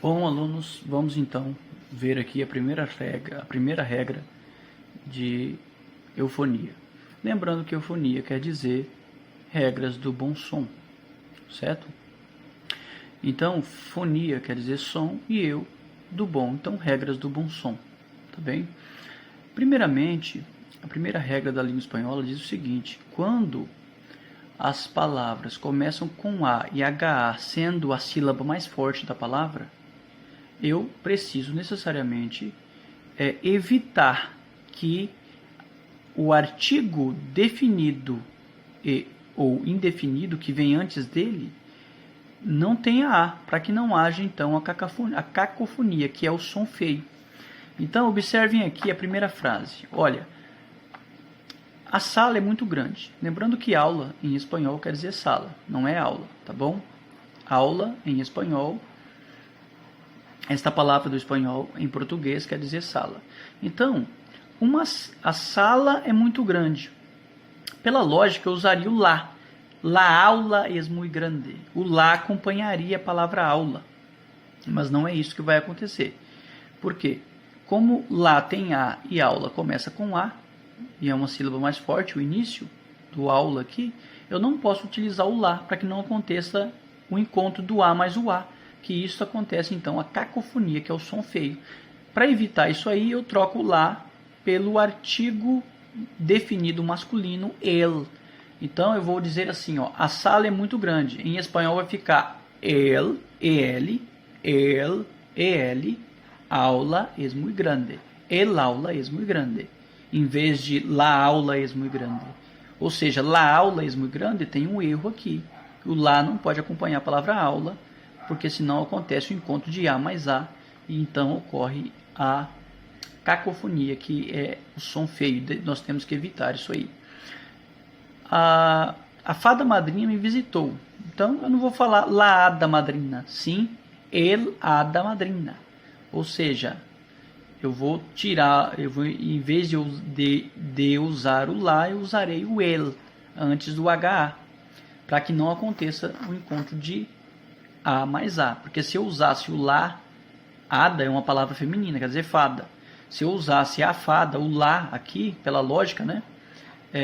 Bom, alunos, vamos então ver aqui a primeira regra de eufonia. Lembrando que eufonia quer dizer regras do bom som, certo? Então, fonia quer dizer som e eu do bom, então regras do bom som, tá bem? Primeiramente, a primeira regra da língua espanhola diz o seguinte: quando as palavras começam com A e HA sendo a sílaba mais forte da palavra, eu preciso necessariamente evitar que o artigo definido ou indefinido que vem antes dele não tenha A, para que não haja então a cacofonia, que é o som feio. Então observem aqui a primeira frase. Olha, a sala é muito grande. Lembrando que aula em espanhol quer dizer sala, não é aula, tá bom? Aula em espanhol, esta palavra do espanhol em português quer dizer sala. Então, a sala é muito grande. Pela lógica, eu usaria o lá. La aula es muy grande. O lá acompanharia a palavra aula. Mas não é isso que vai acontecer. Por quê? Como lá tem A e aula começa com A, e é uma sílaba mais forte, o início do aula aqui, eu não posso utilizar o lá para que não aconteça o encontro do A mais o A, que isso acontece então a cacofonia, que é o som feio. Para evitar isso aí, eu troco o lá pelo artigo definido masculino el. Então eu vou dizer assim, ó, a sala é muito grande. Em espanhol vai ficar el, aula es muy grande. El aula es muy grande. Em vez de la aula es muy grande. Ou seja, la aula es muy grande tem um erro aqui. O lá não pode acompanhar a palavra aula, porque senão acontece o encontro de A mais A, e então ocorre a cacofonia, que é o som feio. Nós temos que evitar isso aí. A fada madrinha me visitou. Então eu não vou falar la hada madrina, sim el hada madrina. Ou seja, eu vou tirar, em vez de usar o lá, eu usarei o el antes do HA, para que não aconteça o encontro de A mais A. Porque se eu usasse o lá, hada é uma palavra feminina, quer dizer fada. Se eu usasse a fada, o lá aqui, pela lógica, né,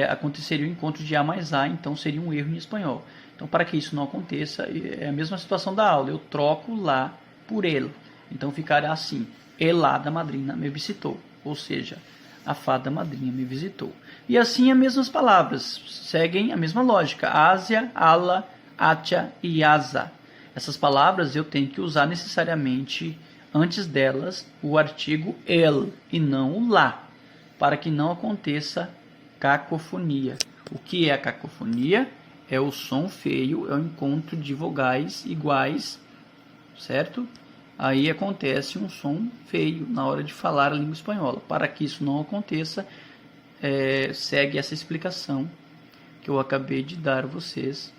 aconteceria o encontro de A mais A, então seria um erro em espanhol. Então, para que isso não aconteça, é a mesma situação da aula. Eu troco lá por ele. Então, ficará assim: el hada madrina me visitou. Ou seja, a fada madrinha me visitou. E assim as mesmas palavras seguem a mesma lógica. Ásia, ala, atia e asa. Essas palavras eu tenho que usar necessariamente antes delas o artigo el e não o lá, para que não aconteça cacofonia. O que é a cacofonia? É o som feio, é o encontro de vogais iguais, certo? Aí acontece um som feio na hora de falar a língua espanhola. Para que isso não aconteça, segue essa explicação que eu acabei de dar a vocês